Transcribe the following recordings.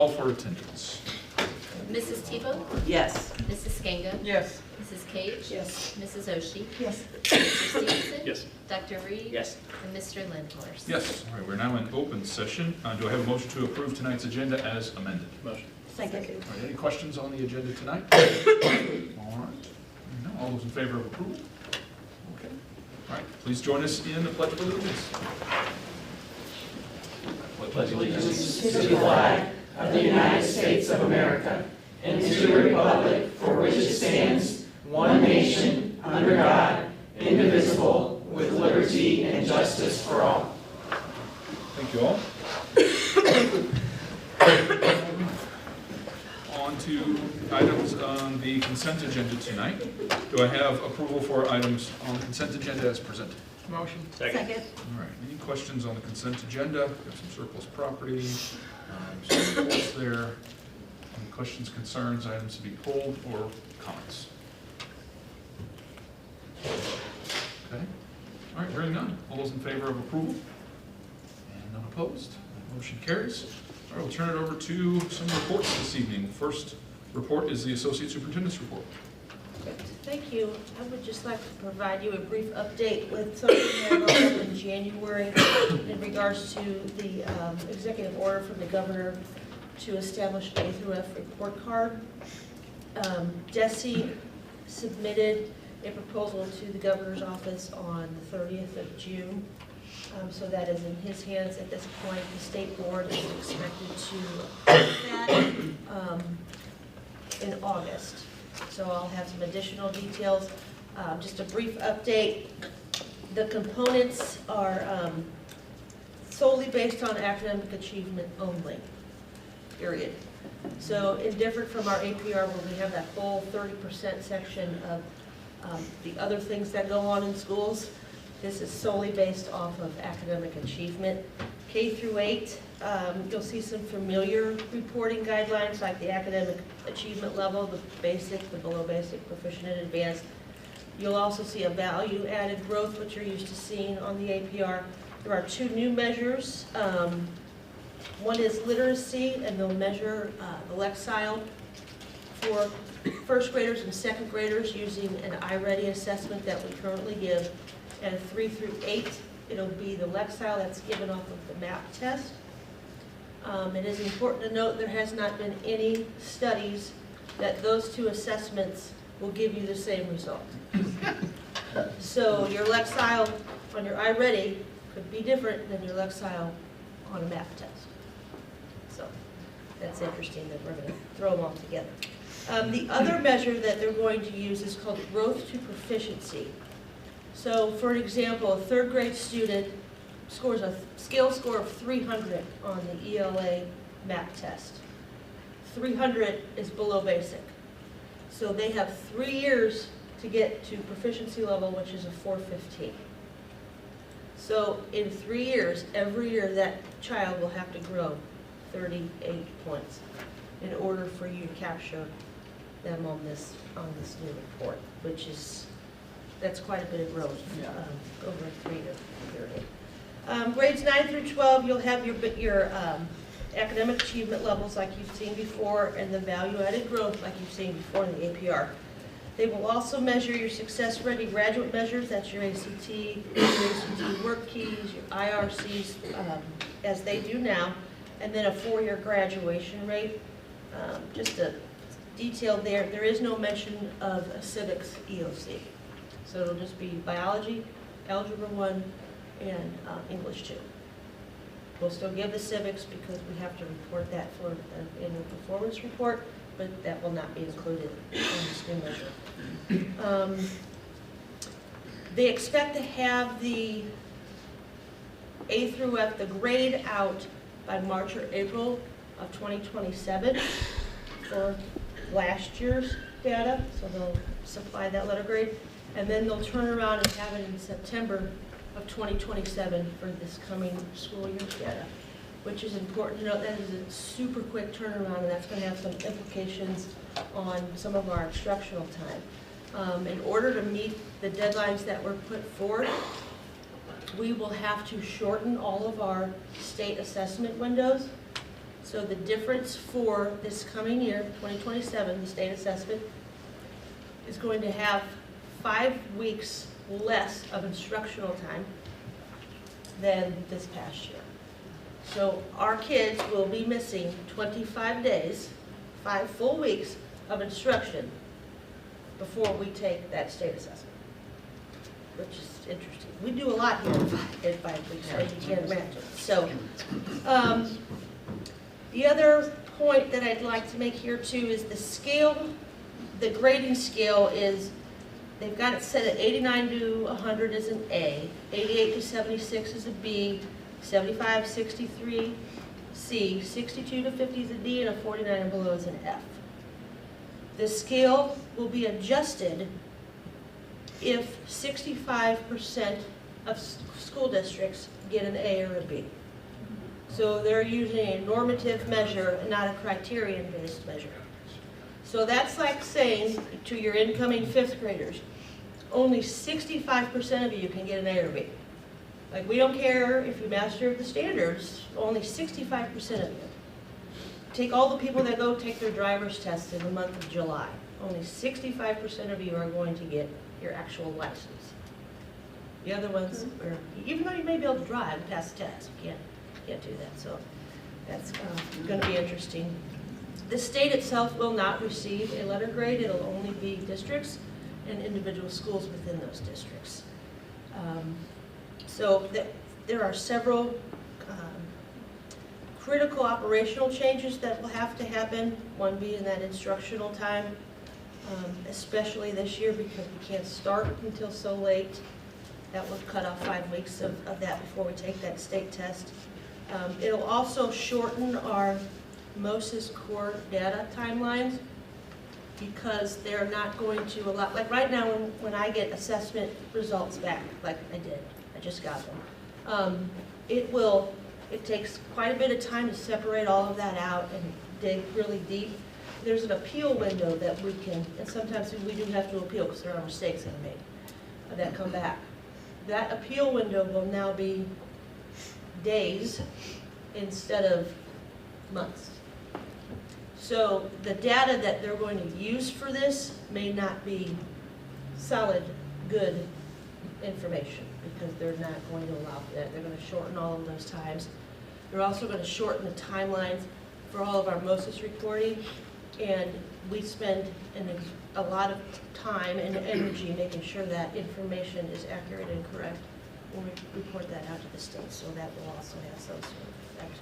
Call for attendance. Mrs. Tebow? Yes. Mrs. Skenga? Yes. Mrs. Cage? Yes. Mrs. Oshie? Yes. Mr. Stevenson? Yes. Dr. Reed? Yes. And Mr. Lindhorst? Yes. All right, we're now in open session. Do I have a motion to approve tonight's agenda as amended? Motion. Second. All right, any questions on the agenda tonight? All right. No, all those in favor of approval? Okay. All right, please join us in the Pledge of Allegiance. Pledge allegiance to the flag of the United States of America and to the republic for which it stands, one nation, under God, indivisible, with liberty and justice for all. Thank you all. On to items on the consent agenda tonight. Do I have approval for items on the consent agenda as presented? Motion. Second. All right, any questions on the consent agenda? We have some surplus property, some reports there. Any questions, concerns, items to be pulled, or comments? Okay, all right, hearing none. All those in favor of approval? And none opposed? That motion carries. All right, we'll turn it over to some reports this evening. First report is the Associate Superintendent's report. Thank you. I would just like to provide you a brief update with something that wrote up in January in regards to the executive order from the governor to establish A through F report card. DESE submitted a proposal to the governor's office on the 30th of June. So that is in his hands at this point. The state board is expected to approve that in August. So I'll have some additional details. Just a brief update. The components are solely based on academic achievement only, period. So indifferent from our APR where we have that whole 30% section of the other things that go on in schools, this is solely based off of academic achievement. K through 8, you'll see some familiar reporting guidelines like the academic achievement level, the basic, the below basic, proficient, and advanced. You'll also see a value added growth, which you're used to seeing on the APR. There are 2 new measures. One is literacy, and they'll measure the Lexile for first graders and second graders using an iReady assessment that we currently give. And 3 through 8, it'll be the Lexile that's given off of the MAP test. It is important to note there has not been any studies that those 2 assessments will give you the same result. So your Lexile on your iReady could be different than your Lexile on a MAP test. So that's interesting that we're going to throw them all together. The other measure that they're going to use is called growth to proficiency. So for an example, a 3rd grade student scores a scale score of 300 on the ELA MAP test. 300 is below basic. So they have 3 years to get to proficiency level, which is a 415. So in 3 years, every year that child will have to grow 38 points in order for you to capture them on this new report, which is, that's quite a bit of growth over a 3-year period. Grades 9 through 12, you'll have your academic achievement levels like you've seen before and the value-added growth like you've seen before in the APR. They will also measure your success-ready graduate measures, that's your ACT, your ACT work keys, your IRCs, as they do now, and then a 4-year graduation rate. Just a detail there is no mention of a civics EOC. So it'll just be biology, algebra 1, and English 2. We'll still give the civics because we have to report that for an annual performance report, but that will not be included in this new measure. They expect to have the A through F, the grade out by March or April of 2027 for last year's data, so they'll supply that letter grade. And then they'll turn around and have it in September of 2027 for this coming school year's data, which is important to note. That is a super quick turnaround, and that's going to have some implications on some of our instructional time. In order to meet the deadlines that were put forth, we will have to shorten all of our state assessment windows. So the difference for this coming year, 2027, the state assessment, is going to have 5 weeks less of instructional time than this past year. So our kids will be missing 25 days, 5 full weeks of instruction before we take that state assessment, which is interesting. We do a lot here in 5 weeks, as you can't imagine. So the other point that I'd like to make here too is the scale, the grading scale is, they've got it set at 89 to 100 is an A, 88 to 76 is a B, 75, 63, C, 62 to 50 is a D, and a 49 and below is an F. The scale will be adjusted if 65% of school districts get an A or a B. So they're using a normative measure and not a criterion-based measure. So that's like saying to your incoming 5th graders, only 65% of you can get an A or B. Like, we don't care if you master the standards, only 65% of you. Take all the people that go take their driver's test in the month of July. Only 65% of you are going to get your actual license. The other ones, are, even though you may be able to drive and pass the test, you can't do that. So that's going to be interesting. The state itself will not receive a letter grade. It'll only be districts and individual schools within those districts. So there are several critical operational changes that will have to happen, one being that instructional time, especially this year because we can't start until so late. That will cut off 5 weeks of that before we take that state test. It'll also shorten our MOSIS core data timelines because they're not going to allow, like right now when I get assessment results back, like I did, I just got them, it takes quite a bit of time to separate all of that out and dig really deep. There's an appeal window that we can, and sometimes we do have to appeal because there are mistakes that are made that come back. That appeal window will now be days instead of months. So the data that they're going to use for this may not be solid, good information because they're not going to allow for that. They're going to shorten all of those times. They're also going to shorten the timelines for all of our MOSIS reporting, and we spend a lot of time and energy making sure that information is accurate and correct when we report that out to the state, so that will also have some sort of effect.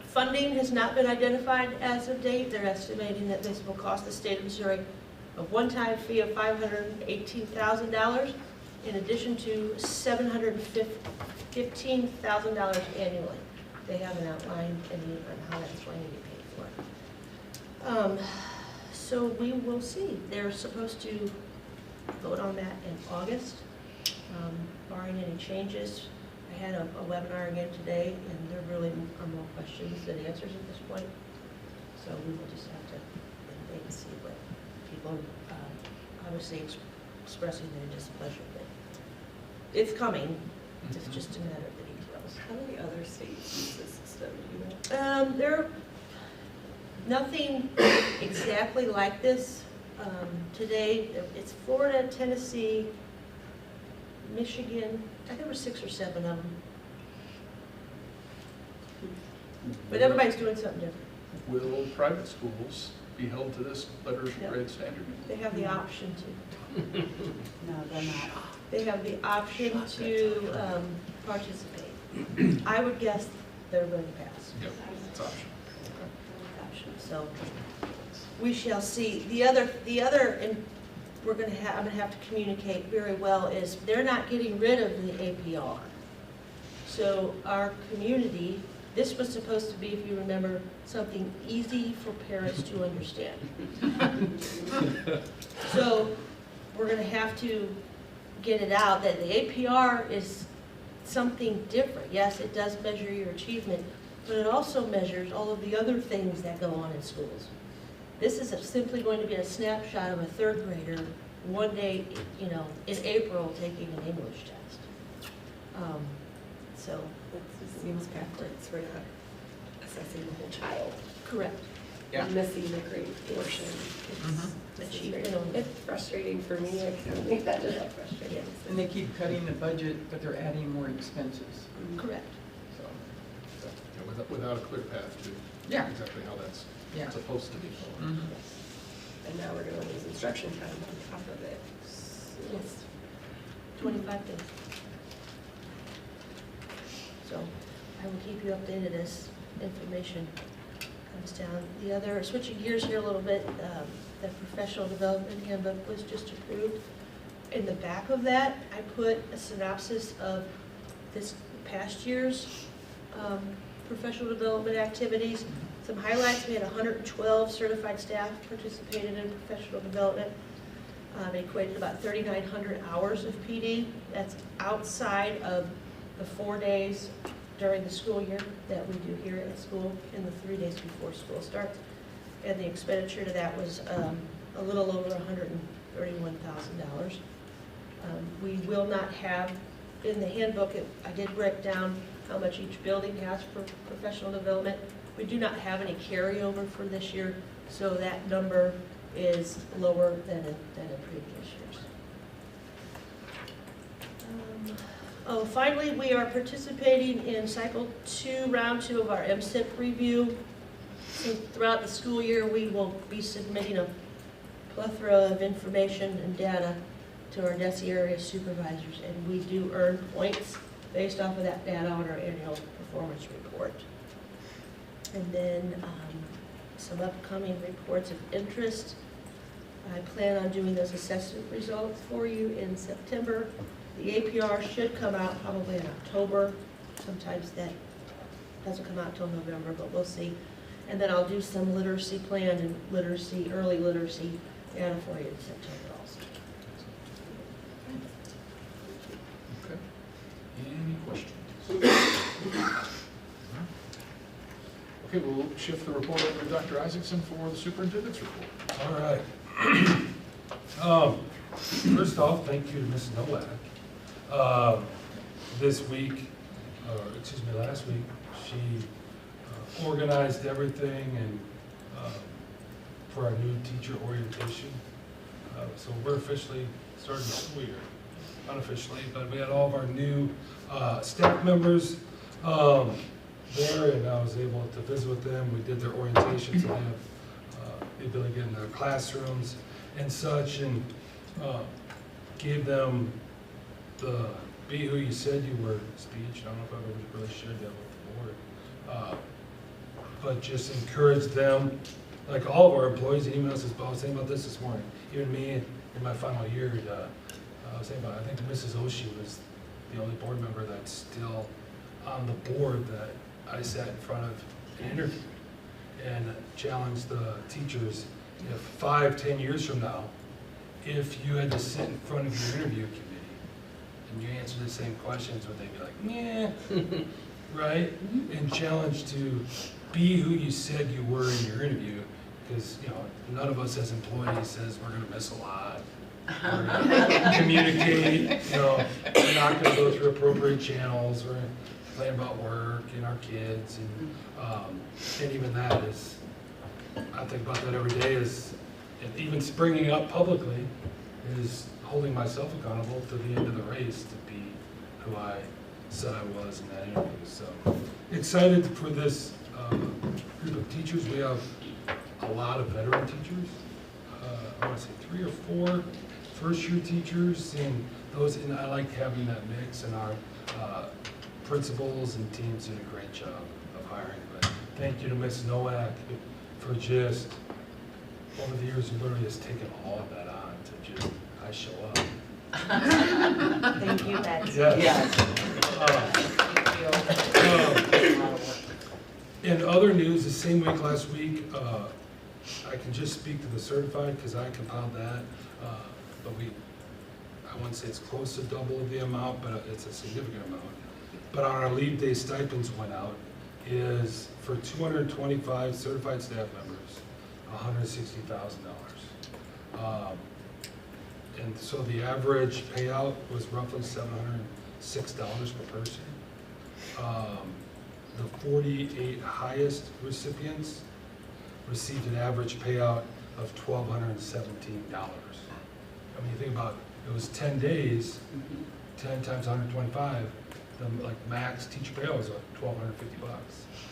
Funding has not been identified as of date. They're estimating that this will cost the state of Missouri a one-time fee of $518,000 in addition to $715,000 annually. They haven't outlined any on how that's going to be paid for. So we will see. They're supposed to vote on that in August, barring any changes. I had a webinar again today, and there really are more questions than answers at this point. So we will just have to wait and see what people are obviously expressing their displeasure with. It's coming. It's just a matter of the details. How many other states use this system? Do you know? There, nothing exactly like this. Today, it's Florida, Tennessee, Michigan. I think there were 6 or 7 of them. But everybody's doing something different. Will private schools be held to this letter grade standard? They have the option to. No, they're not. They have the option to participate. I would guess they're going to pass. Yep, it's optional. So we shall see. The other, and I'm going to have to communicate very well is they're not getting rid of the APR. So our community, this was supposed to be, if you remember, something easy for parents to understand. So we're going to have to get it out that the APR is something different. Yes, it does measure your achievement, but it also measures all of the other things that go on in schools. This is simply going to be a snapshot of a 3rd grader one day, in April taking an English test. So, It just seems backwards, we're not assessing the whole child. correct. Yeah. We're missing a great portion. It's It's very- achievement. It's frustrating for me, I can't make that just frustrating. And they keep cutting the budget, but they're adding more expenses, Correct. so. Yeah, without a clear path to Yeah. exactly how that's Yeah. supposed to be followed. Mhm. And now we're gonna lose instruction time on top of it. Yes. 25 days. So I will keep you updated as information comes down. The other, switching gears here a little bit, the professional development handbook was just approved. In the back of that, I put a synopsis of this past year's professional development activities. Some highlights, we had 112 certified staff participated in professional development. It equated to about 3,900 hours of PD. That's outside of the 4 days during the school year that we do here at school and the 3 days before school starts. And the expenditure to that was a little over $131,000. We will not have, in the handbook, I did break down how much each building has for professional development. We do not have any carryover for this year, so that number is lower than in previous years. Finally, we are participating in cycle 2, round 2 of our MSIP review. So throughout the school year, we will be submitting a plethora of information and data to our DESI area supervisors, and we do earn points based off of that data on our annual performance report. And then some upcoming reports of interest. I plan on doing those assessment results for you in September. The APR should come out probably in October. Sometimes that doesn't come out till November, but we'll see. And then I'll do some literacy plan and literacy, early literacy data for you in September also. Okay. Any questions? Okay, we'll shift the report over to Dr. Isaacson for the superintendent's report. All right. First off, thank you to Ms. Nowak. This week, last week, she organized everything and for our new teacher orientation. So we're officially starting the school year, unofficially, but we had all of our new staff members there, and I was able to visit with them. We did their orientation, so they have the ability to get in their classrooms and such, and gave them the Be Who You Said You Were speech. I don't know if I've ever really shared that with the board. But just encourage them, like all of our employees, even us, I was saying about this morning, even me in my final year, I was saying about, I think Mrs. Oshie was the only board member that's still on the board that I sat in front of and interviewed, and challenged the teachers, if 5-10 years from now, if you had to sit in front of your interview committee and you answered the same questions, would they be like, yeah, right? And challenge to be who you said you were in your interview, because none of us as employees says we're going to miss a lot. We're going to communicate. We're not going to go through appropriate channels. We're going to plan about work and our kids, and even that is, I think about that every day. Is and even bringing up publicly is holding myself accountable to the end of the race to be who I said I was in that interview. So excited for this group of teachers. We have a lot of veteran teachers. I want to say 3 or 4 first-year teachers, and those. And I like having that mix. And our principals and teams did a great job of hiring. But thank you to Ms. Nowak for just over the years, who literally has taken all of that on to just I show up. Thank you, Betsy. Yes. In other news, the same week last week, I can just speak to the certified because I compiled that, but I wouldn't say it's close to double of the amount, but it's a significant amount. But our leave day stipends went out is for 225 certified staff members, $160,000. And so the average payout was roughly $706 per person. The 48 highest recipients received an average payout of $1,217. I mean, you think about, it was 10 days, 10 times 125, the like max teacher payout was like $1,250.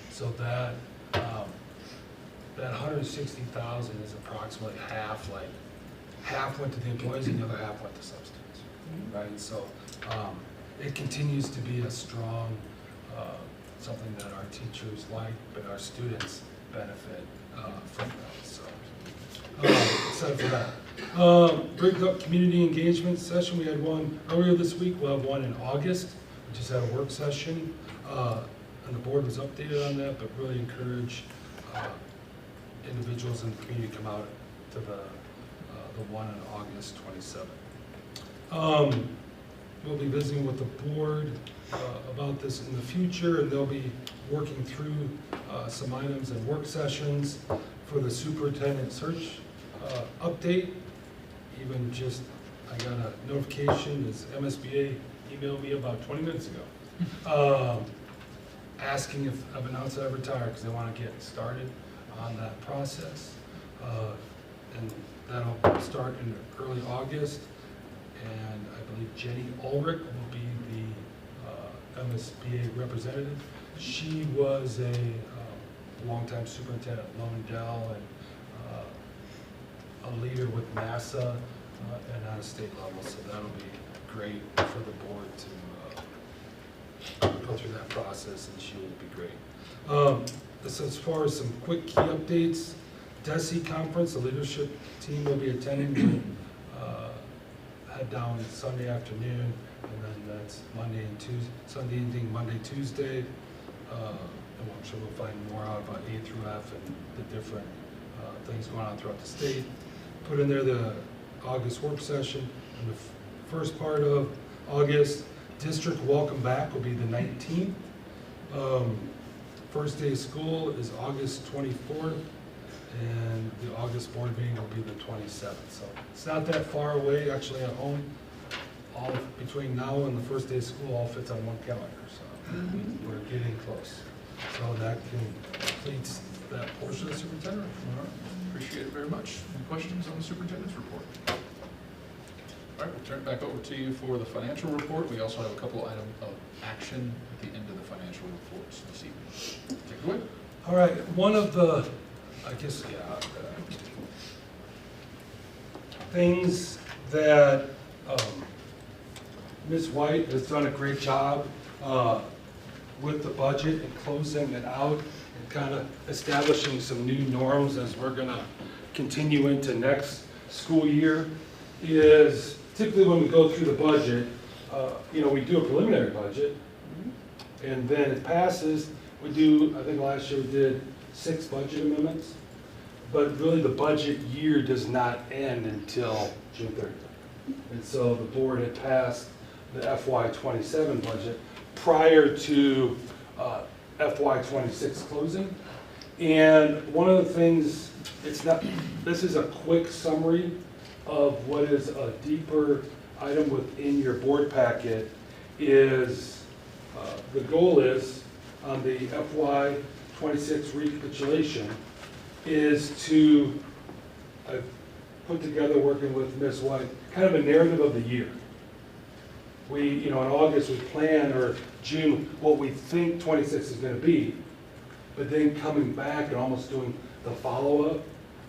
So that, that 160,000 is approximately half, like half went to the employees and the other half went to substitutes, right? So it continues to be a strong, something that our teachers like, but our students benefit from that. So excited for that. Bricked up community engagement session. We had one earlier this week. We'll have one in August. We just had a work session, and the board was updated on that, but really encourage individuals in the community to come out to the one on August 27th. We'll be visiting with the board about this in the future, and they'll be working through some items and work sessions for the superintendent search update. Even just, I got a notification, as MSBA emailed me about 20 minutes ago, asking if I've announced that I retired because they want to get started on that process. And that'll start in early August. And I believe Jenny Ulrich will be the MSBA representative. She was a longtime superintendent at Lone and a leader with NASA and on a state level. So that'll be great for the board to go through that process, and she will be great. So as far as some quick key updates, DESE conference, the leadership team will be attending. Head down Sunday afternoon, and then that's Monday and Tuesday, Sunday evening, Monday, Tuesday. And I'm sure we'll find more out about A through F and the different things going on throughout the state. Put in there the August work session. And the first part of August, district welcome back will be the 19th. First day of school is August 24th. And the August board meeting will be the 27th. So it's not that far away, actually at home. All between now and the first day of school all fits on one calendar. So we're getting close. So that completes that portion of the superintendent report. Appreciate it very much. Any questions on the superintendent's report? All right, we'll turn it back over to you for the financial report. We also have a couple items of action at the end of the financial reports this evening. Take it away. All right, one of the, I guess, things that Ms. White has done a great job with the budget and closing it out and kind of establishing some new norms as we're going to continue into next school year is typically when we go through the budget, we do a preliminary budget, and then it passes. We do, I think last year we did 6 budget amendments, but really the budget year does not end until June 30th. And so the board had passed the FY27 budget prior to FY26 closing. And one of the things, this is a quick summary of what is a deeper item within your board packet is, the goal is on the FY26 recapitulation is to put together, working with Ms. White, kind of a narrative of the year. We, in August, we plan, or June, what we think 26 is going to be, but then coming back and almost doing the follow-up,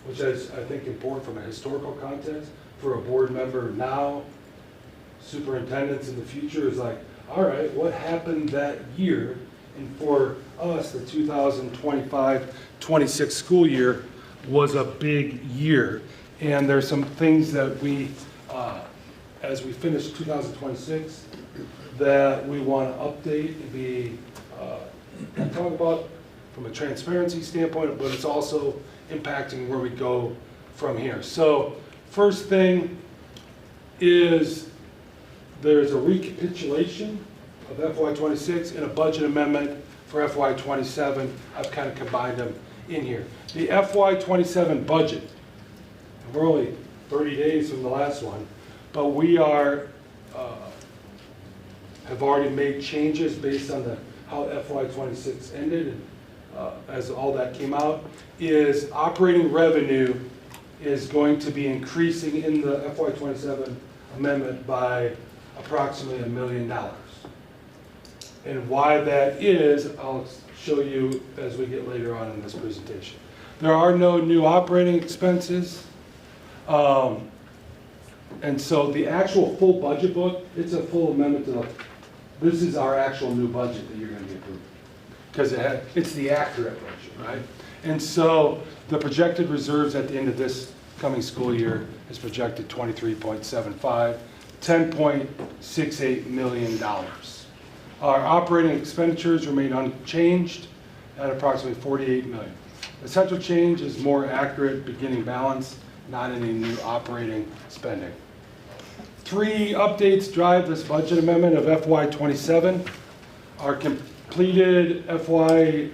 which is, I think, important from a historical context for a board member now, superintendents in the future, is like, all right, what happened that year? And for us, the 2025-26 school year was a big year. And there's some things that we, as we finish 2026, that we want to update and talk about from a transparency standpoint, but it's also impacting where we go from here. So first thing is there's a recapitulation of FY26 and a budget amendment for FY27. I've kind of combined them in here. The FY27 budget, and we're only 30 days from the last one, but we are have already made changes based on the how FY '26 ended, and as all that came out, is operating revenue is going to be increasing in the FY '27 amendment by approximately $1 million. And why that is, I'll show you as we get later on in this presentation. There are no new operating expenses. And so the actual full budget book, it's a full amendment to this is our actual new budget that you're going to be approving. Because it's the accurate budget, right? And so the projected reserves at the end of this coming school year is projected 23.75, $10.68 million. Our operating expenditures remain unchanged at approximately $48 million. The central change is more accurate beginning balance, not any new operating spending. 3 updates drive this budget amendment of FY '27. Our completed FY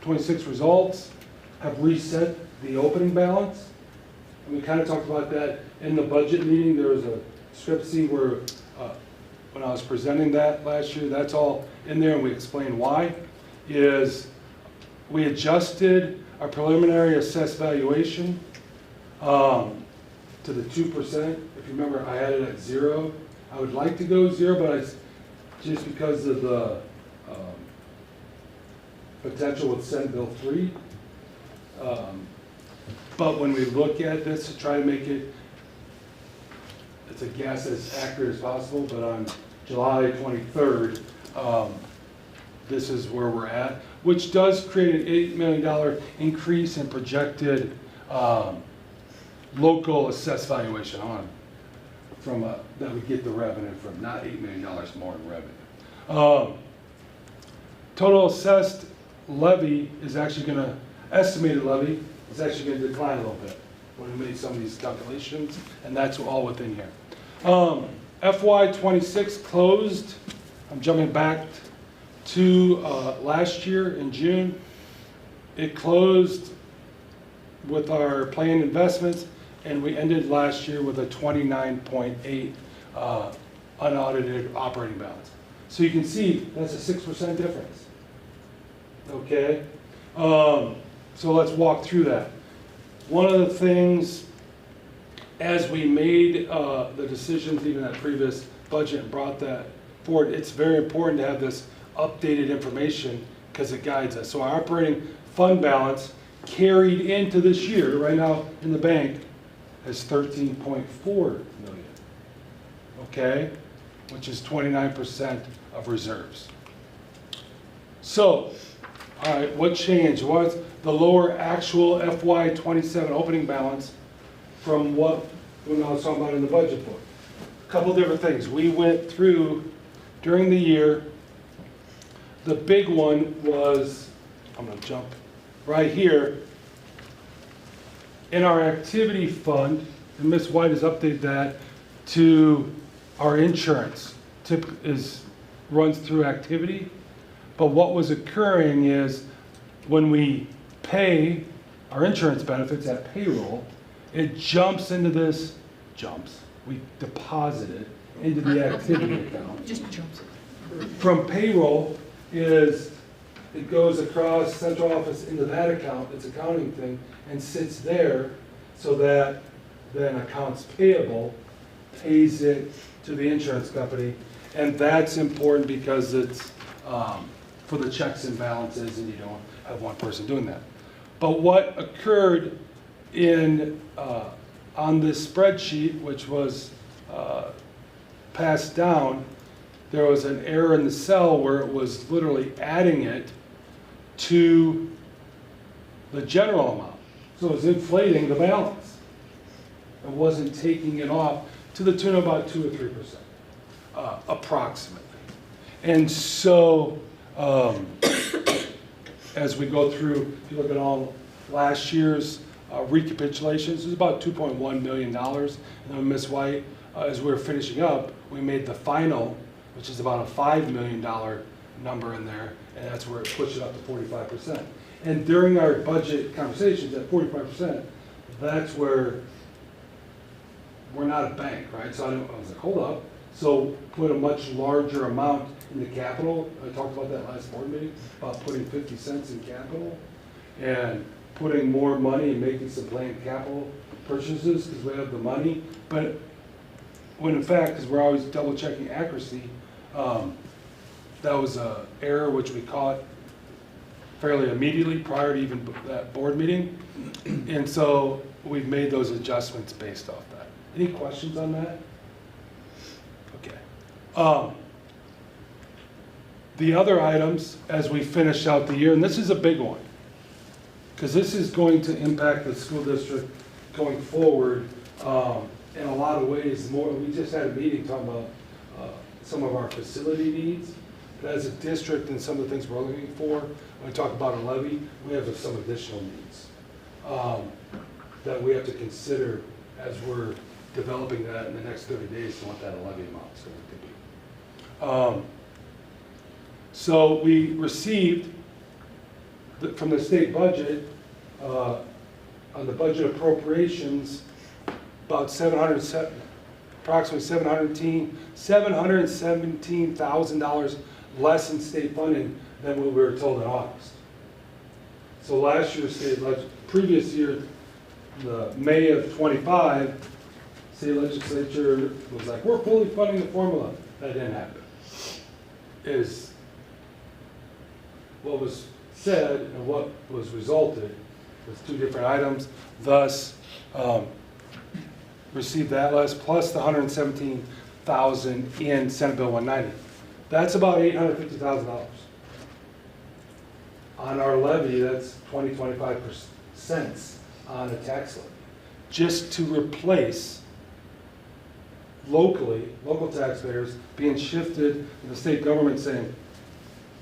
'26 results have reset the opening balance. And we kind of talked about that in the budget meeting. There was a discrepancy where when I was presenting that last year, that's all in there, and we explained why. Is we adjusted our preliminary assessed valuation to the 2%. If you remember, I had it at 0. I would like to go 0, but just because of the potential with Senate Bill 3. But when we look at this to try to make it, it's a guess as accurate as possible, but on July 23rd, this is where we're at, which does create an $8 million increase in projected local assessed valuation from that we get the revenue from, not $8 million more in revenue. Total assessed levy is actually going to, estimated levy is actually going to decline a little bit when we make some of these calculations, and that's all within here. FY '26 closed, I'm jumping back to last year in June. It closed with our planned investments, and we ended last year with a 29.8 unaudited operating balance. So you can see that's a 6% difference. Okay, so let's walk through that. One of the things, as we made the decisions, even that previous budget, and brought that forward, it's very important to have this updated information because it guides us. So our operating fund balance carried into this year, right now in the bank, is $13.4 million, okay? Which is 29% of reserves. So, all right, what changed? What's the lower actual FY '27 opening balance from what when I was talking about in the budget book? A couple different things. We went through during the year. The big one was, I'm going to jump right here. In our activity fund, and Ms. White has updated that to our insurance. Runs through activity. But what was occurring is when we pay our insurance benefits at payroll, it jumps into this, we deposit it into the activity account. Just jumps. From payroll is, it goes across central office into that account, it's accounting thing, and sits there so that then accounts payable pays it to the insurance company. And that's important because it's for the checks and balances, and you don't have one person doing that. But what occurred on this spreadsheet, which was passed down, there was an error in the cell where it was literally adding it to the general amount. So it was inflating the balance. It wasn't taking it off to the tune of about 2 or 3%, approximately. And so as we go through, if you look at all last year's recapitulations, it was about $2.1 million. And then Ms. White, as we were finishing up, we made the final, which is about a $5 million number in there, and that's where it pushed it up to 45%. And during our budget conversations at 45%, that's where we're not a bank, right? So I was like, hold up. So put a much larger amount in the capital. I talked about that last board meeting, about putting 50 cents in capital and putting more money and making some planned capital purchases because we have the money. But when in fact, because we're always double checking accuracy, that was an error which we caught fairly immediately prior to even that board meeting. And so we've made those adjustments based off that. Any questions on that? Okay. The other items as we finish out the year, and this is a big one, because this is going to impact the school district going forward in a lot of ways. More, we just had a meeting talking about some of our facility needs. But as a district and some of the things we're looking for, when we talk about a levy, we have some additional needs that we have to consider as we're developing that in the next 30 days to what that levy amount is going to be. So we received from the state budget, on the budget appropriations, about approximately $717,000 less in state funding than what we were told in August. So last year's state budget, previous year, the May of 25, state legislature was like, we're fully funding the formula. That didn't happen. Is what was said and what was resulted was two different items. Thus, received that less plus the $117,000 in Senate Bill 190. That's about $850,000. On our levy, that's 25% on a tax levy, just to replace local taxpayers being shifted and the state government saying,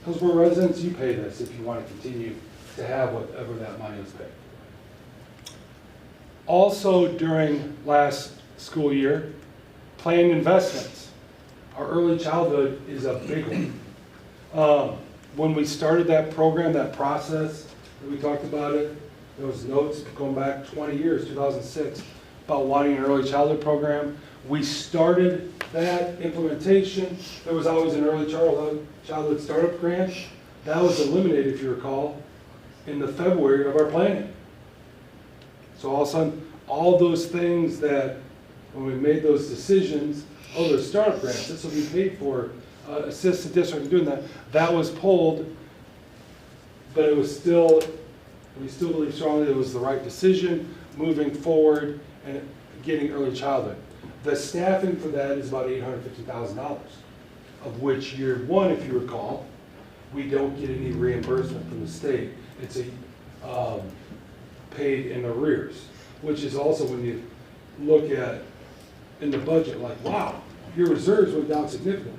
Hillsboro residents, you pay this if you want to continue to have whatever that money is paid. Also during last school year, planned investments. Our early childhood is a big one. When we started that program, that process, that we talked about it, there was notes going back 20 years, 2006, about wanting an early childhood program. We started that implementation. There was always an early childhood startup grant. That was eliminated, if you recall, in the February of our planning. So all of a sudden, all those things that, when we made those decisions, oh, there's startup grants, this will be paid for, assist the district in doing that, that was pulled, but it was still, we still believe strongly it was the right decision moving forward and getting early childhood. The staffing for that is about $850,000, of which year one, if you recall, we don't get any reimbursement from the state. It's a paid in arrears, which is also when you look at in the budget, like, wow, your reserves went down significantly.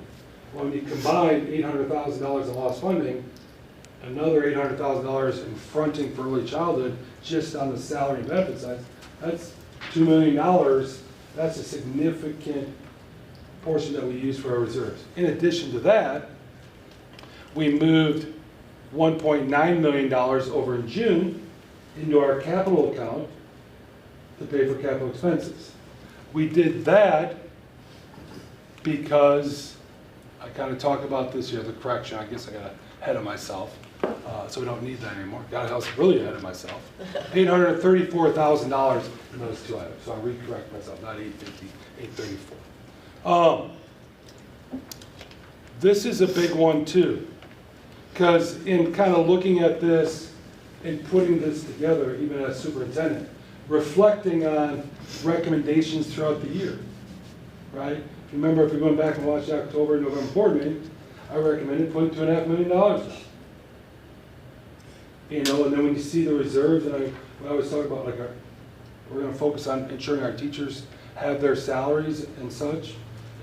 When you combine $800,000 in lost funding, another $800,000 in fronting for early childhood, just on the salary and benefit side, that's $2 million. That's a significant portion that we use for our reserves. In addition to that, we moved $1.9 million over in June into our capital account to pay for capital expenses. We did that because I kind of talked about this here, the correction. I guess I got ahead of myself, so we don't need that anymore. Got really ahead of myself. $834,000 in those two items. So I'll recorrect myself, not 850, 834. This is a big one too, because in kind of looking at this and putting this together, even as superintendent, reflecting on recommendations throughout the year, right? If you remember, if you're going back and watch the October and November board meetings, I recommended putting $2.5 million down. You know, and then when you see the reserves, and I always talk about, like, we're going to focus on ensuring our teachers have their salaries and such,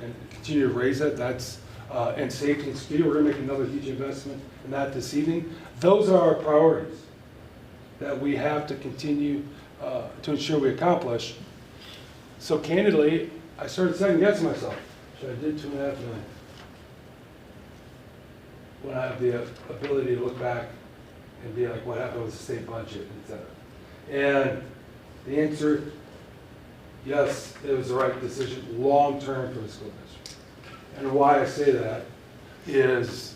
and continue to raise that. That's and safety and security. We're going to make another huge investment in that this evening. Those are our priorities that we have to continue to ensure we accomplish. So candidly, I started second guessing myself. Should I do $2.5 million? When I have the ability to look back and be like, what happened with the state budget, et cetera. And the answer, yes, it was the right decision long term for the school district. And why I say that is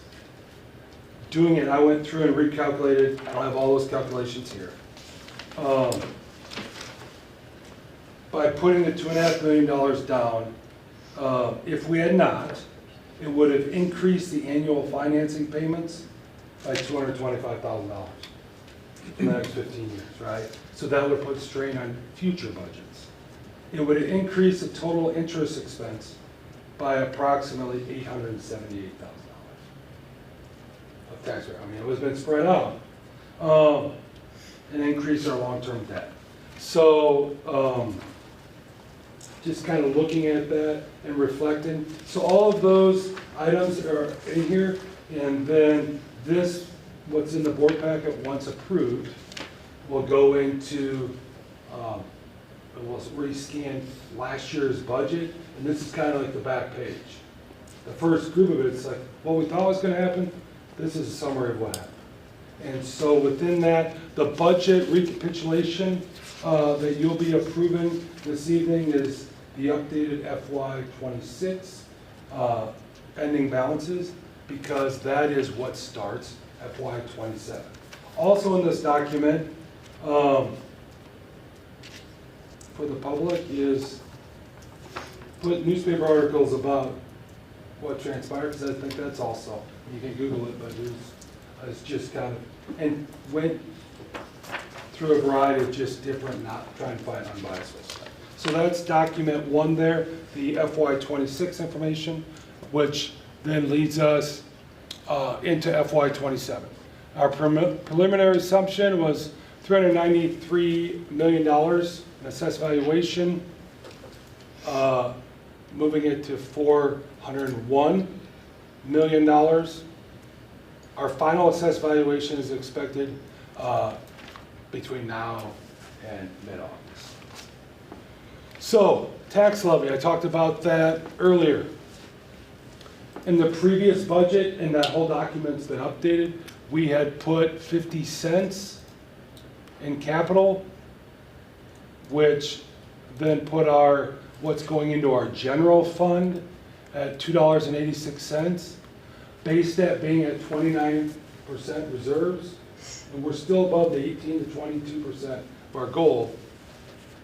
doing it, I went through and recalculated, I don't have all those calculations here. By putting the $2.5 million down, if we had not, it would have increased the annual financing payments by $225,000 in the next 15 years, right? So that would put strain on future budgets. It would increase the total interest expense by approximately $878,000 of tax rate. I mean, it was been spread out, and increase our long-term debt. So just kind of looking at that and reflecting. So all of those items are in here, and then this, what's in the board packet, once approved, will go into, we'll rescan last year's budget, and this is kind of like the back page. The first group of it's like, what we thought was going to happen, this is a summary of what happened. And so within that, the budget recapitulation that you'll be approving this evening is the updated FY26 ending balances, because that is what starts FY27. Also in this document, for the public, is put newspaper articles about what transpired, because I think that's also, you can Google it, but it's just kind of, and went through a variety of just different, not trying to find unbiased stuff. So that's document 1 there, the FY26 information, which then leads us into FY27. Our preliminary assumption was $393 million in assessed valuation, moving it to $401 million. Our final assessed valuation is expected between now and mid-August. So, tax levy, I talked about that earlier. In the previous budget, and that whole document's been updated, we had put 50 cents in capital, which then put our, what's going into our general fund at $2.86, based at being at 29% reserves, and we're still above the 18 to 22% of our goal.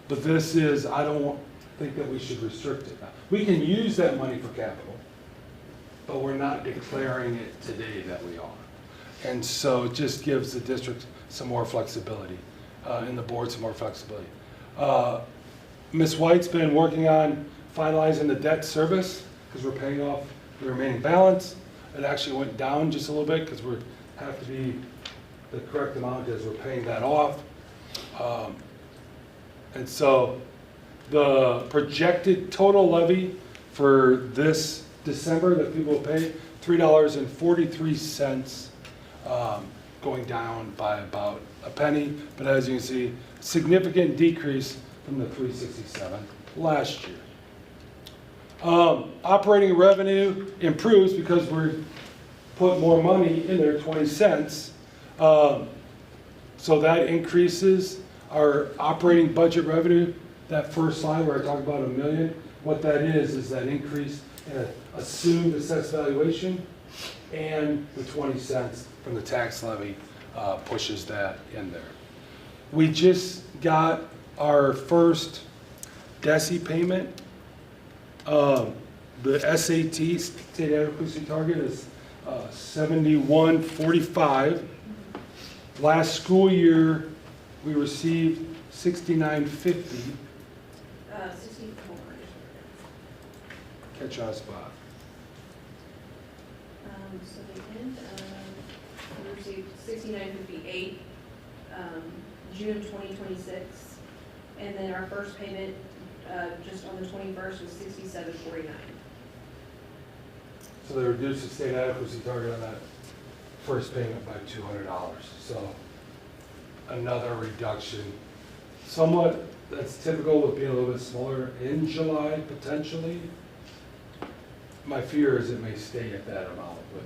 But this is, I don't think that we should restrict it. We can use that money for capital, but we're not declaring it today that we are. And so it just gives the district some more flexibility, and the board some more flexibility. Ms. White's been working on finalizing the debt service, because we're paying off the remaining balance. It actually went down just a little bit, because we have to be the correct amount as we're paying that off. And so the projected total levy for this December that people will pay, $3.43, going down by about a penny. But as you can see, significant decrease from the $3.67 last year. Operating revenue improves because we're putting more money in there, 20 cents. So that increases our operating budget revenue. That first slide where I talk about $1 million, what that is that increase in assumed assessed valuation, and the 20 cents from the tax levy pushes that in there. We just got our first DESI payment. The SAT, state adequacy target, is 71.45. Last school year, we received 69.50. 64. Catch on spot. So the end of, we received 69.58, June 2026, and then our first payment, just on the 21st, was 67.49. So they reduced the state adequacy target on that first payment by $200. So another reduction. Somewhat, that's typical with being a little bit smaller in July, potentially. My fear is it may stay at that amount, but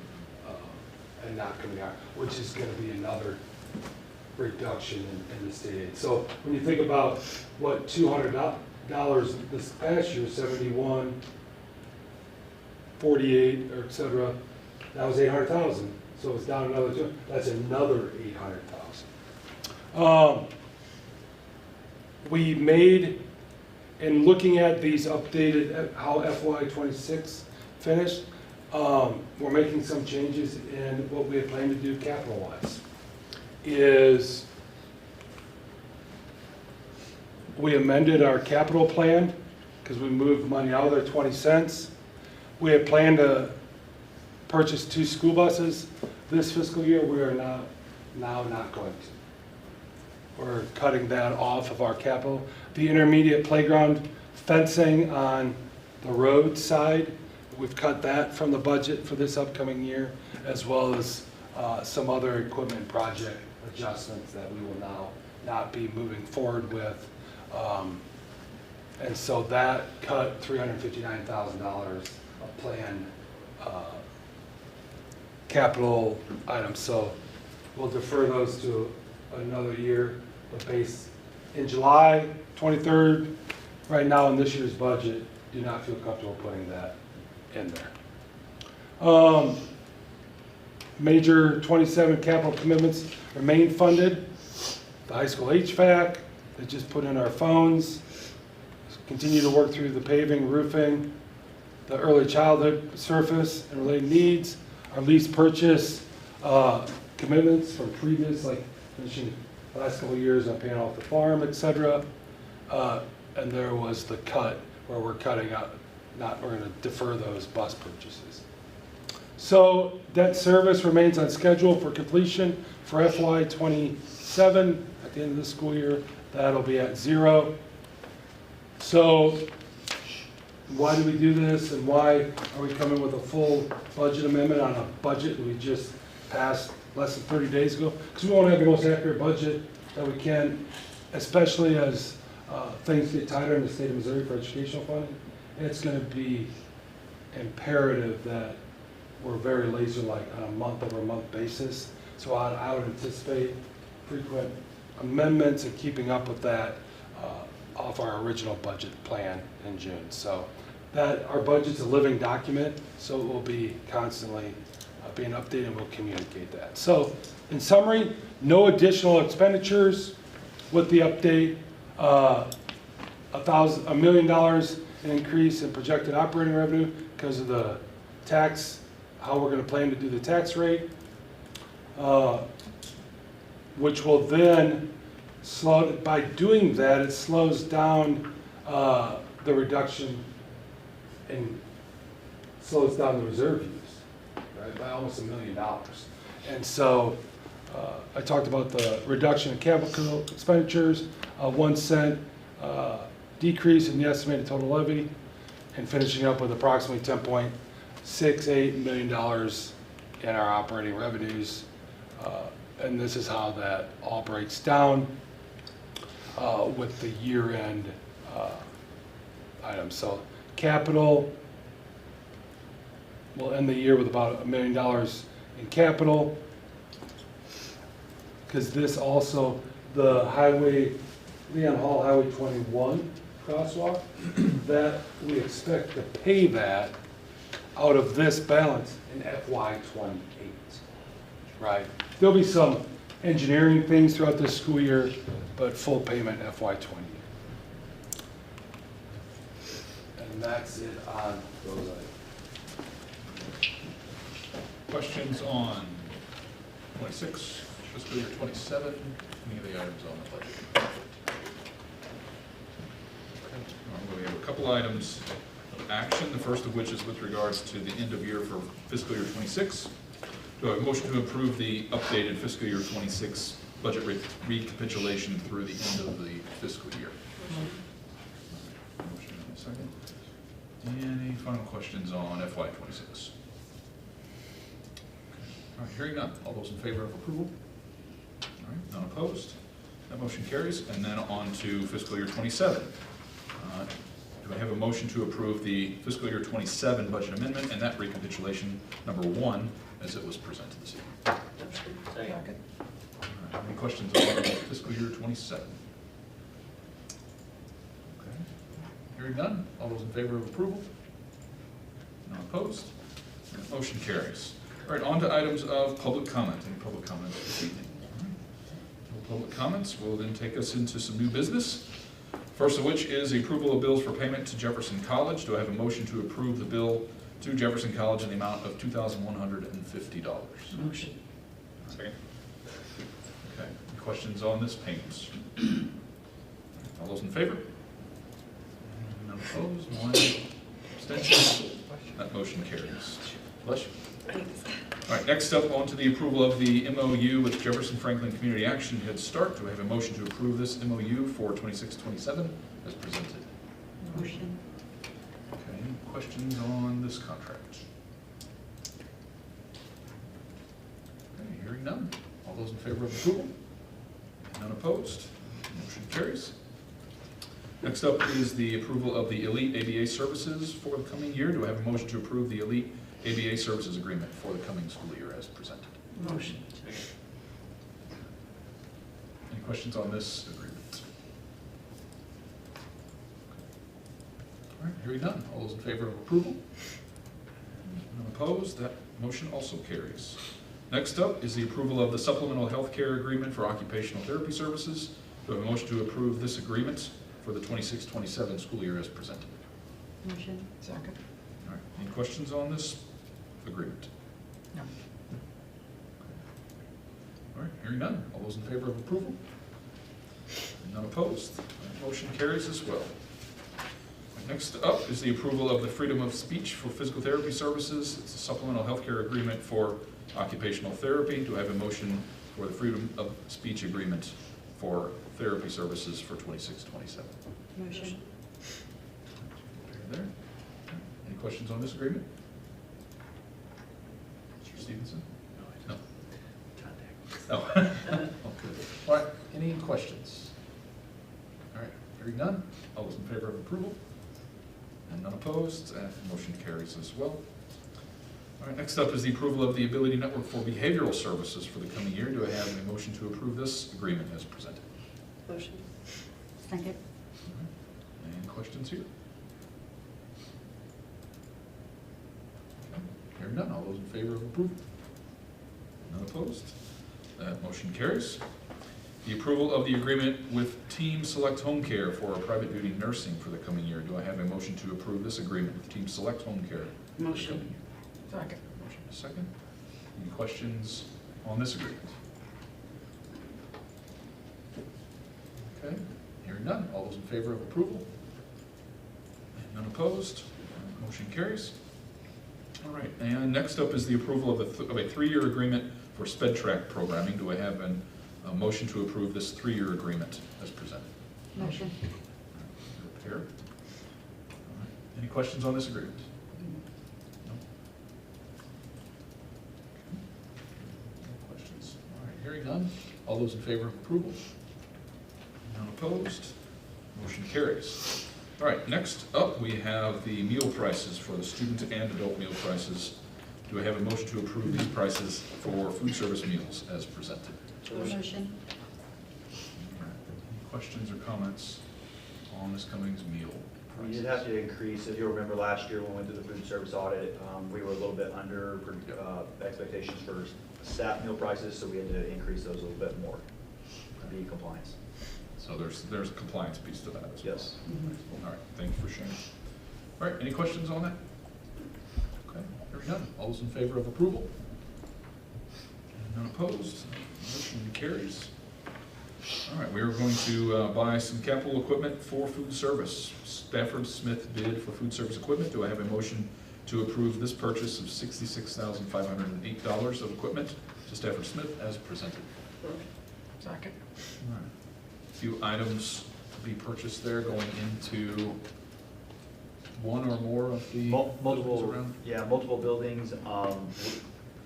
and not coming out, which is going to be another reduction in the state aid. So when you think about what $200 this past year, 71, 48, or et cetera, that was 800,000. So it's down another two, that's another 800,000. We made, in looking at these updated, how FY '26 finished, we're making some changes in what we had planned to do capital-wise. Is we amended our capital plan because we moved money out of there 20 cents. We had planned to purchase 2 school buses this fiscal year. We are now not going to. We're cutting that off of our capital. The intermediate playground fencing on the road side, we've cut that from the budget for this upcoming year, as well as some other equipment project adjustments that we will now not be moving forward with. And so that cut $359,000 of planned capital items. So we'll defer those to another year. But based in July 23rd, right now in this year's budget, do not feel comfortable putting that in there. Major 27 capital commitments remain funded. The high school HVAC, they just put in our phones. Continue to work through the paving, roofing, the early childhood surface and related needs, our lease purchase commitments from previous, like finishing the last couple of years on paying off the farm, et cetera. And there was the cut where we're cutting out, we're going to defer those bus purchases. So debt service remains on schedule for completion for FY '27 at the end of the school year. That'll be at 0. So why do we do this, and why are we coming with a full budget amendment on a budget that we just passed less than 30 days ago? Because we want to have the most accurate budget that we can, especially as things get tighter in the state of Missouri for educational funding. It's going to be imperative that we're very laser-like on a month-over-month basis. So I would anticipate frequent amendments and keeping up with that off our original budget plan in June. So that our budget's a living document, so it will be constantly being updated, and we'll communicate that. So in summary, no additional expenditures with the update. $1 million in increase in projected operating revenue because of the tax, how we're going to plan to do the tax rate, which will then slow, by doing that, it slows down the reduction and slows down the reserve use, right, by almost $1 million. And so I talked about the reduction in capital expenditures, 1 cent decrease in the estimated total levy, and finishing up with approximately $10.68 million in our operating revenues. And this is how that all breaks down with the year-end items. So capital, we'll end the year with about $1 million in capital, because this also, the highway, Leon Hall Highway 21 crosswalk, that we expect to pay that out of this balance in FY '28, right? There'll be some engineering things throughout this school year, but full payment FY '28. And that's it on those items. Questions on 26, fiscal year 27, any of the items on the budget? We have a couple items of action, the first of which is with regards to the end of year for fiscal year 26. Do I have a motion to approve the updated fiscal year 26 budget recapitulation through the end of the fiscal year? Motion in a second. Any final questions on FY 26? All right, hearing none. All those in favor of approval? All right, none opposed. That motion carries. And then on to fiscal year 27. Do I have a motion to approve the fiscal year 27 budget amendment and that recapitulation number 1 as it was presented this evening? Second. All right, any questions on fiscal year 27? Okay. Hearing none. All those in favor of approval? None opposed? That motion carries. All right, on to items of public comment. Any public comments this evening? All right. No public comments will then take us into some new business. First of which is the approval of bills for payment to Jefferson College. Do I have a motion to approve the bill to Jefferson College in the amount of $2,150? Motion. Second. Okay, any questions on this payment? All those in favor? None opposed, one abstention. That motion carries. Bless you. All right, next up, on to the approval of the MOU with Jefferson Franklin Community Action Head Start. Do I have a motion to approve this MOU for 26-27 as presented? Motion. Okay, any questions on this contract? Okay, hearing none. All those in favor of approval? None opposed? Motion carries. Next up is the approval of the Elite ABA services for the coming year. Do I have a motion to approve the Elite ABA services agreement for the coming school year as presented? Motion. Any questions on this agreement? All right, hearing none. All those in favor of approval? None opposed? That motion also carries. Next up is the approval of the supplemental health care agreement for occupational therapy services. Do I have a motion to approve this agreement for the 26-27 school year as presented? Motion. Second. All right, any questions on this agreement? No. All right, hearing none. All those in favor of approval? None opposed. That motion carries as well. Next up is the approval of the freedom of speech for physical therapy services. It's a supplemental healthcare agreement for occupational therapy. Do I have a motion for the freedom of speech agreement for therapy services for 26-27? Motion. There. Any questions on this agreement? Mr. Stevenson? No. No. Okay. All right, any questions? All right, hearing none. All those in favor of approval? And none opposed, and motion carries as well. All right, next up is the approval of the Ability Network for Behavioral Services for the coming year. Do I have a motion to approve this agreement as presented? Motion. Second. All right. Any questions here? Okay. Hearing none, all those in favor of approval? None opposed? That motion carries. The approval of the agreement with Team Select Home Care for private duty nursing for the coming year. Do I have a motion to approve this agreement with Team Select Home Care? Motion. Second. Motion is second. Any questions on this agreement? Okay, hearing none. All those in favor of approval? And none opposed? Motion carries. All right, and next up is the approval of a 3-year agreement for Sped Track programming. Do I have a motion to approve this 3-year agreement as presented? Motion. Repair. All right. Any questions on this agreement? No? No questions. All right, hearing none. All those in favor of approval? None opposed? Motion carries. All right, next up, we have the meal prices for the student and adult meal prices. Do I have a motion to approve these prices for food service meals as presented? Motion. Any questions or comments on this Cummings meal We prices? did have to increase, if you remember last year when we went through the food service audit, we were a little bit under expectations for staff meal prices, so we had to increase those a little bit more to be in compliance. So there's a compliance piece to that as well. Yes. All right, thank you for sharing. All right, any questions on that? Okay, hearing none. All those in favor of approval? None opposed? Motion carries. All right, we are going to buy some capital equipment for food service. Stafford Smith bid for food service equipment. Do I have a motion to approve this purchase of $66,508 of equipment to Stafford Smith as presented? Second. All right. A few items to be purchased there, going into one or more of the buildings Multiple, around? yeah, multiple buildings.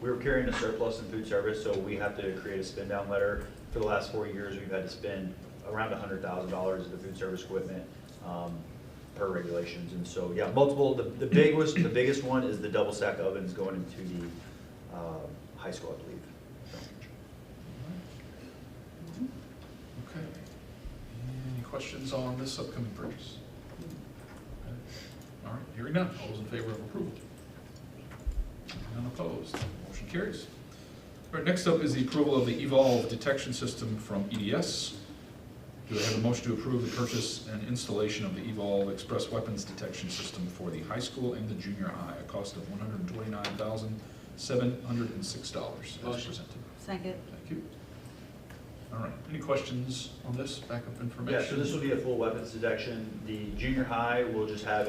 We were carrying a surplus in food service, so we have to create a spend down letter. For the last 4 years, we've had to spend around $100,000 of the food service equipment per regulations. And so, yeah, multiple, the biggest one is the double stack ovens going into the high school, I believe. Okay. Any questions on this upcoming purchase? Okay. All right, hearing none. All those in favor of approval? none opposed. Motion carries. All right, next up is the approval of the Evolve detection system from EDS. Do I have a motion to approve the purchase and installation of the Evolve Express Weapons Detection System for the high school and the junior high, a cost of $129,706 as presented? Second. Thank you. All right, any questions on this backup information? Yeah, so this will be a full weapons detection. The junior high will just have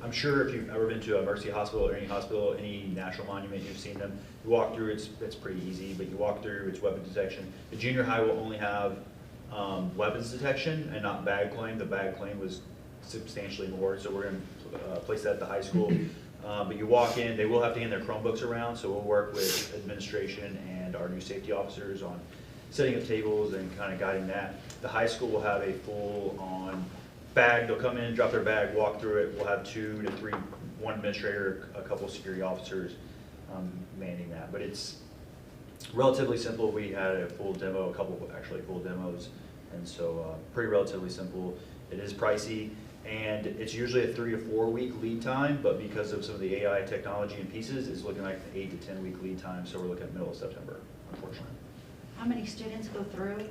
I'm sure if you've ever been to a Mercy Hospital or any hospital, any national monument, you've seen them. You walk through, it's pretty easy, but you walk through, it's weapons detection. The junior high will only have weapons detection and not bag claim. The bag claim was substantially more, so we're going to place that at the high school. But you walk in, they will have to hand their Chromebooks around, so we'll work with administration and our new safety officers on setting up tables and kind of guiding that. The high school will have a full-on bag. They'll come in, drop their bag, walk through it. We'll have 2 to 3, one administrator, a couple security officers manning that. But it's relatively simple. We had a full demo, a couple actually full demos, and so pretty relatively simple. It is pricey, and it's usually a 3 to 4 week lead time, but because of some of the AI technology and pieces, it's looking like an 8 to 10 week lead time, so we're looking at middle of September, unfortunately. How many students go through?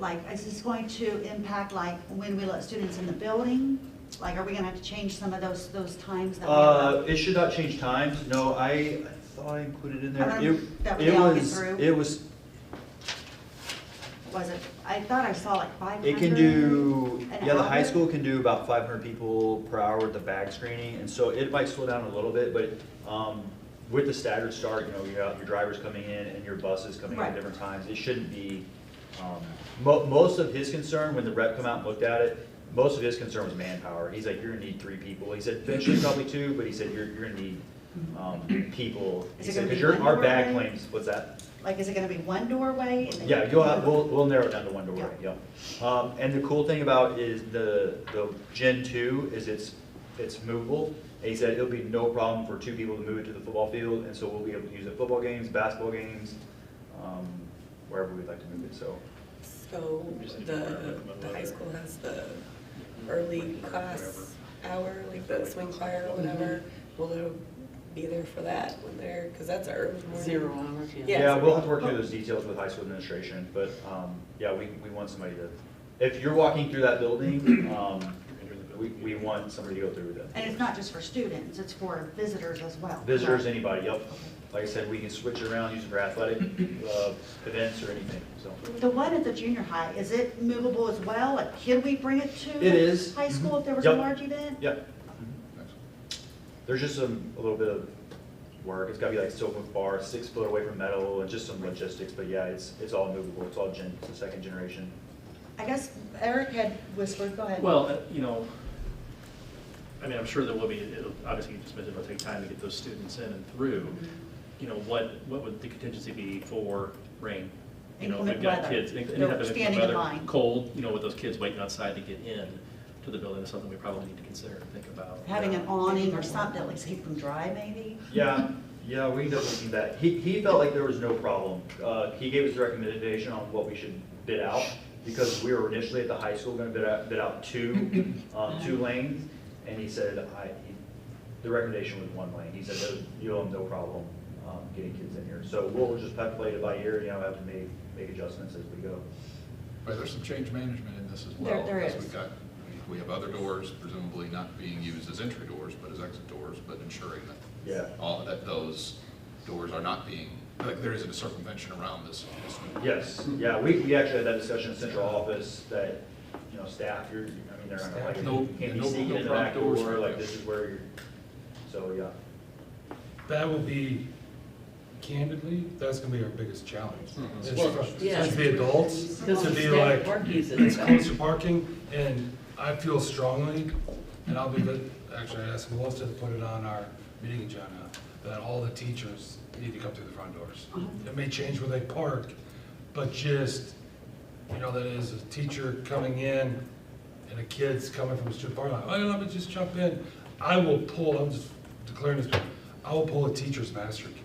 Like, is this going to impact like when we let students in the building? Like, are we gonna have to change some of those times that we have? It should not change times. No, I thought I included in there. That way they all get through? It was, Was it, I thought I saw like 500. it can do, an yeah, the high hour? school can do about 500 people per hour with the bag screening, and so it might slow down a little bit, but with the staggered start, you know, your driver's coming in and your bus is coming in Right. at different times, it shouldn't be, most of his concern, when the rep come out and looked at it, most of his concern was manpower. He's like, you're gonna need 3 people. He said, eventually probably 2, but he said, you're gonna need people. Is He it said, gonna be because one our bag doorway? claims, what's that? Like, is it gonna be one doorway? And then Yeah, you you'll can have, move? we'll narrow it down to one doorway, yeah. And the cool thing about is the Gen 2 is it's movable. And he said it'll be no problem for 2 people to move it to the football field, and so we'll be able to use it at football games, basketball games, wherever we'd like to move it, so. So the high school has the early class hour, like the swing choir or whatever. Will they be there for that when they're, because that's our early morning. 0 hours, yeah. Yeah. Yeah, we'll have to work through those details with high school administration, but, yeah, we want somebody to, if you're walking through that building, we want somebody to go through with it. And it's not just for students, it's for visitors as well. Visitors, correct? anybody, yep. Like I said, we can switch it around, use it for athletic events or anything, so. The one at the junior high, is it movable as well? Like, can we bring it to? It is. High school if there was a Yep. large event? Yeah. There's just a little bit of work. It's gotta be like silver bar, 6 foot away from metal, and just some logistics, but yeah, it's all movable. It's all the 2nd generation. I guess Eric had whispered, go ahead. Well, you know, I mean, I'm sure there will be, obviously you just mentioned it'll take time to get those students in and through. You know, what would the contingency be for rain? You know, if we've Inclement got weather. kids, any They're type of standing inclement in weather, line. cold, you know, with those kids waiting outside to get in to the building is something we probably need to consider and think about. Having an awning or something, at least keep them dry maybe? Yeah, we definitely need that. He felt like there was no problem. He gave us a recommendation on what we should bid out, because we were initially at the high school gonna bid out 2 lanes, and he said, the recommendation was 1 lane. He said, you'll have no problem getting kids in here. So we'll just have to play it by ear, you know, have to make adjustments as we go. Right, there's some change management in this as well. There because is. We have other doors presumably not being used as entry doors, but as exit doors, but ensuring that Yeah. that those doors are not being, like there isn't a circumvention around this. Yes, yeah, we actually had that discussion in central office that, you know, staff, they're not gonna like, No- you can't be no- sneaking no in the back front doors, door, like yeah. this is where you're, so, yeah. That will be, candidly, that's gonna be our biggest challenge. Is Well, for- yeah. As the adults, Because to of be staff like, park usage. it's close to parking, and I feel strongly, and I'll be, actually, I asked Melissa to put it on our meeting agenda, that all the teachers need to come through the front doors. It may change where they park, but just, you know, that is a teacher coming in and a kid's coming from a student parking lot, oh, let me just jump in. I will pull, I'm just declaring this, I will pull a teacher's master key.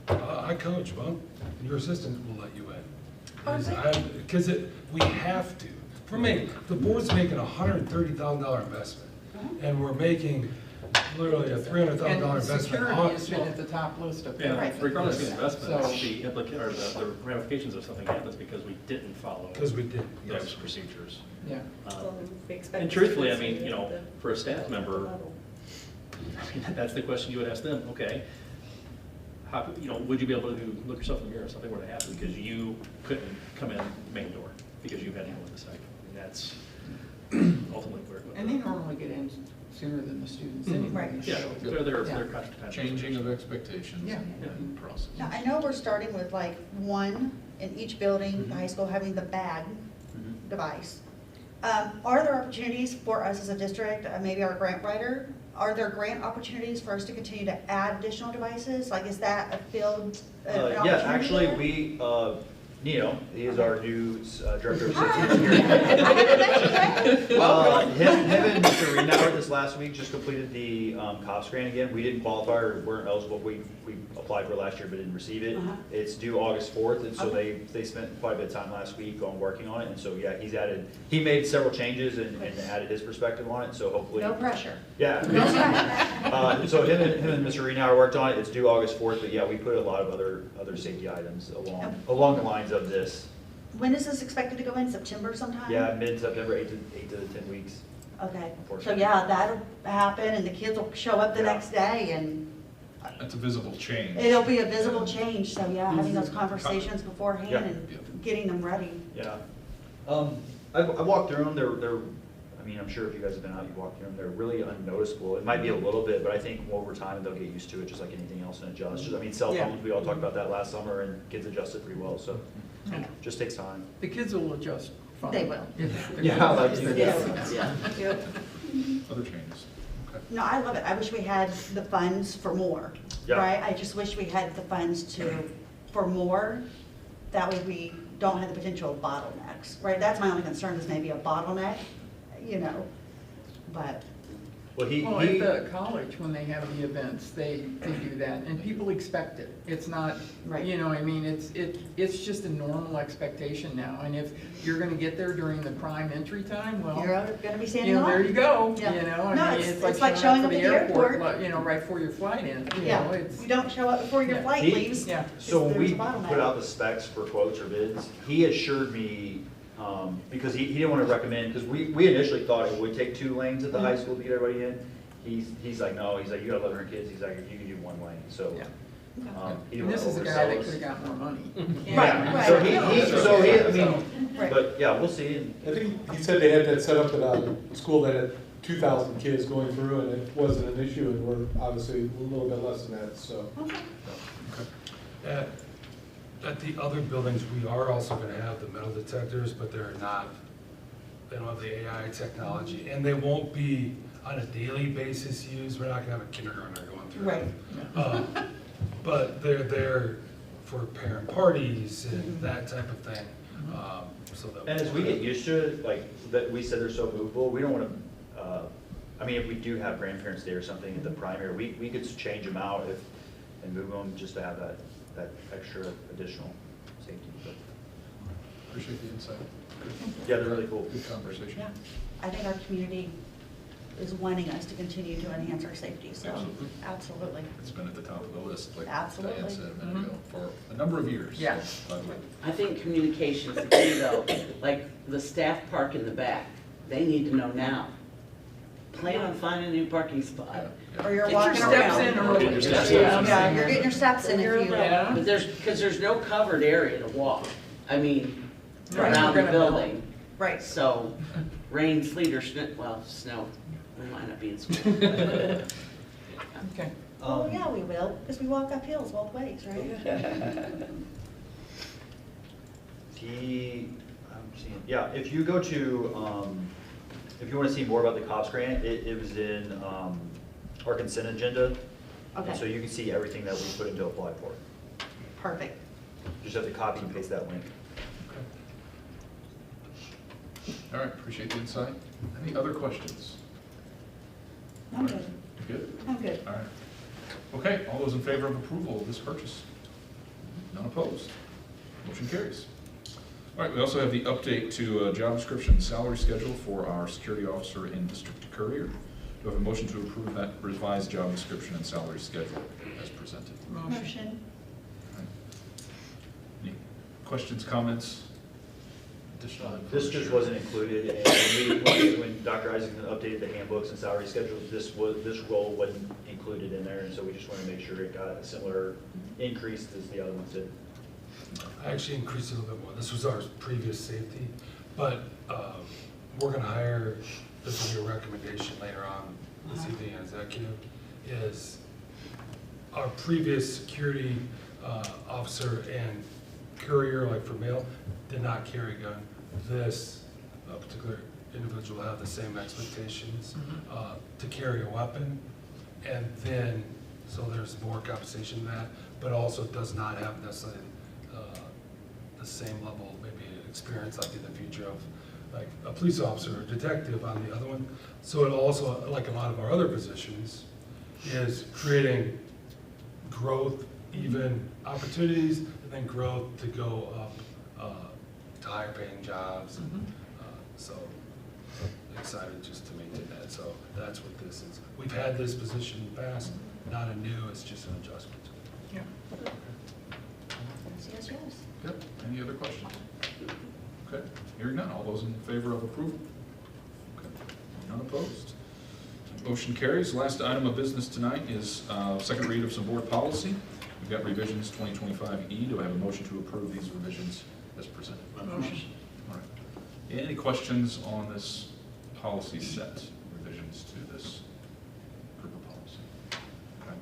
I coach, well, your assistant will let you in. Because we have to. For me, the board's making $130,000 investment, and we're making literally a $300,000 And investment. security has been at the top list of Yeah, things. regardless of the investment, So- the or the ramifications of something happens because we didn't follow Because we did, those yes. procedures. Yeah. And truthfully, I mean, for a staff member, I mean, that's the question you would ask them, okay, how, would you be able to look yourself in the mirror if something were to happen because you couldn't come in the main door because you had to go in the site? I mean, that's ultimately where. And they normally get in sooner than the students anyway. Right. Yeah, so- they're Yeah. kind of. Changing of expectations Yeah. and process. Now, I know we're starting with like one in each building, the high school having the bag Mhm. device. Are there opportunities for us as a district, maybe our grant writer, are there grant opportunities for us to continue to add additional devices? Like, is that a field, an opportunity? Yeah, actually, there? we, Neo, he is our new director of Hi. safety engineering. Welcome. Him and Mr. Reenauer this last week just completed the COPS grant again. We didn't qualify or weren't eligible. We applied for last year but didn't receive it. Uh-huh. It's due August 4th, and so Okay. they spent quite a bit of time last week on working on it. And so, yeah, he made several changes and added his perspective on it, so hopefully. No pressure. Yeah. So him and Mr. Reenauer worked on it. It's due August 4th, but yeah, we put a lot of other safety items along the lines of this. When is this expected to go in, September sometime? Yeah, mid-September, 8 to 10 weeks. Okay, so Unfortunately. yeah, that'll happen and the kids will show up the Yeah. next day and That's a visible change. it'll be a visible change, so yeah, having those conversations beforehand Yeah. and getting them ready. Yeah. I walked through them, they're, I mean, I'm sure if you guys have been out, you've walked through them, they're really unnoticeable. It might be a little bit, but I think over time, they'll get used to it, just like anything else and adjust. I mean, cell Yeah. phones, we all talked about that last summer, and kids adjusted pretty well, so Yeah. just takes time. The kids will adjust fine. They will. Yeah, like you Other changes. Okay. No, I love it. I wish we had the funds for more, Yeah. right? I just wish we had the funds for more. That way we don't have the potential of bottlenecks, right? That's my only concern is maybe a bottleneck, but. Well, Well, at the college, when they have the events, they do that, and people expect it. It's not, Right. I mean, it's just a normal expectation now, and if you're gonna get there during the prime entry time, well, You're gonna be standing on. there you go, Yeah. I No, mean, it's it's like like showing showing up up for at the the airport, airport. right before your flight in, Yeah, it's. you don't show up before your Yeah. flight He- leaves. Yeah. So when There's we a bottleneck. put out the specs for quotes or bids, he assured me, because he didn't want to recommend, because we initially thought it would take 2 lanes at the high school to get everybody in. He's like, no, he's like, you got 1,100 kids, he's like, you can do 1 lane, so. Yeah. He And didn't this want is to a guy that oversell could've us. got more money. Right, So right. I mean, Right. but yeah, we'll see. And I think he said they had that set up at a school that had 2,000 kids going through, and it wasn't an issue, and we're obviously a little bit less than that, so. Okay. At the other buildings, we are also gonna have the metal detectors, but they don't have the AI technology, and they won't be on a daily basis used. We're not gonna have a kindergartner going through. Right. But they're there for parent parties and that type of thing, so that. And as we get used to it, like, that we said they're so movable, we don't want to, I mean, if we do have grandparents' day or something at the primary, we could change them out and move them just to have that extra additional safety. But Appreciate the insight. yeah, they're really cool. Good conversation. Yeah, I think our community is wanting us to continue to enhance our safety, so, Absolutely. absolutely. It's been at the top of the list, like Absolutely. Diane said a minute ago, for a number of years. Yeah. By the way. I think communication's the key though, like the staff park in the back, they need to know now. Plan on finding a new parking spot. Yeah. Or you're Get your walking steps around. in early. Get your steps in. Yeah, you're getting your steps in if you. Yeah. But because there's no covered area to walk, I mean, Right. around We're the gonna building. Right. So, rain, sleet, or snow, we might not be in school. but- Okay. Oh, yeah, we will, because we walk up hills both ways, right? I'm seeing, yeah, if you go to, if you want to see more about the COPS grant, it was in our consent agenda. And so Okay, you can see everything that we put in to apply for. perfect. Just have to copy and paste that link. All right, appreciate the insight. Any other questions? I'm good. You good? I'm good. All right. Okay, all those in favor of approval of this purchase? None opposed? Motion carries. All right, we also have the update to job description salary schedule for our security officer and district courier. Do I have a motion to approve that revised job description and salary schedule as presented? Motion. Any questions, comments? Additional info? This just wasn't included, and when Dr. Isaacson updated the handbooks and salary schedules, this role wasn't included in there, and so we just want to make sure it got a similar increase as the other ones did. I actually increased it a little bit more. This was our previous safety, but we're gonna hire, this will be a recommendation later on this evening, executive, is our previous security officer and courier, like for mail, did not carry a gun. This particular individual had the same expectations to carry a weapon, and then, so there's more compensation in that, but also does not have necessarily the same level, maybe experience like in the future of like a police officer or detective on the other one. So it also, like a lot of our other positions, is creating growth, even opportunities, and then growth to go up to higher paying jobs. So excited just to maintain that. So that's what this is. We've had this position in the past, not a new, it's just an adjustment. Yeah. Yes, yes. Yep. Any other questions? Okay, hearing none. All those in favor of approval? Okay, none opposed. Motion carries. Last item of business tonight is second read of some board policy. We've got revisions 2025E. Do I have a motion to approve these revisions as presented? Motion. All right. Any questions on this policy set, revisions to this group of policy? Okay.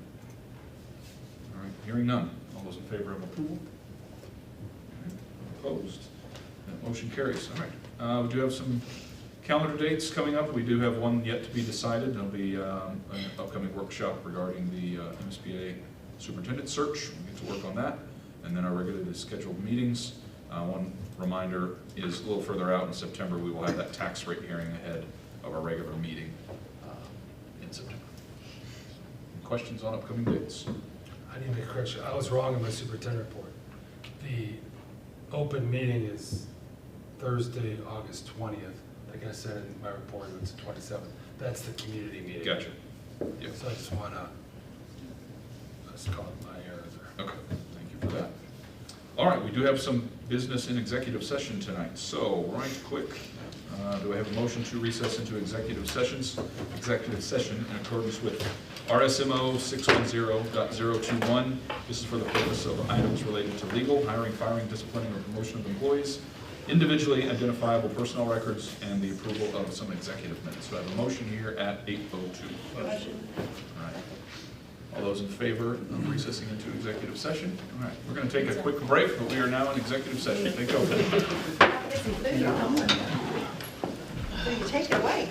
All right, hearing none. All those in favor of approval? Opposed? That motion carries. All right. We do have some calendar dates coming up. We do have one yet to be decided. There'll be an upcoming workshop regarding the MSBA superintendent search. We'll get to work on that. And then our regularly scheduled meetings. One reminder is a little further out in September, we will have that tax rate hearing ahead of our regular meeting in September. Any questions on upcoming dates? I need to make a correction. I was wrong in my superintendent report. The open meeting is Thursday, August 20th. Like I said in my report, it's the 27th. That's the community meeting. Gotcha. Yep. So I just want to, let's call it my error there. Okay, thank you for that. All right, we do have some business in executive session tonight. So, right quick, do I have a motion to recess into executive session in accordance with RSMO 610.021. This is for the purpose of items related to legal, hiring, firing, disciplining, or promotion of employees, individually identifiable personnel records, and the approval of some executive minutes. So I have a motion here at 8:02. All right. All those in favor of recessing into executive session? All right, we're going to take a quick break, but we are now in executive session. Take over. So you take it away.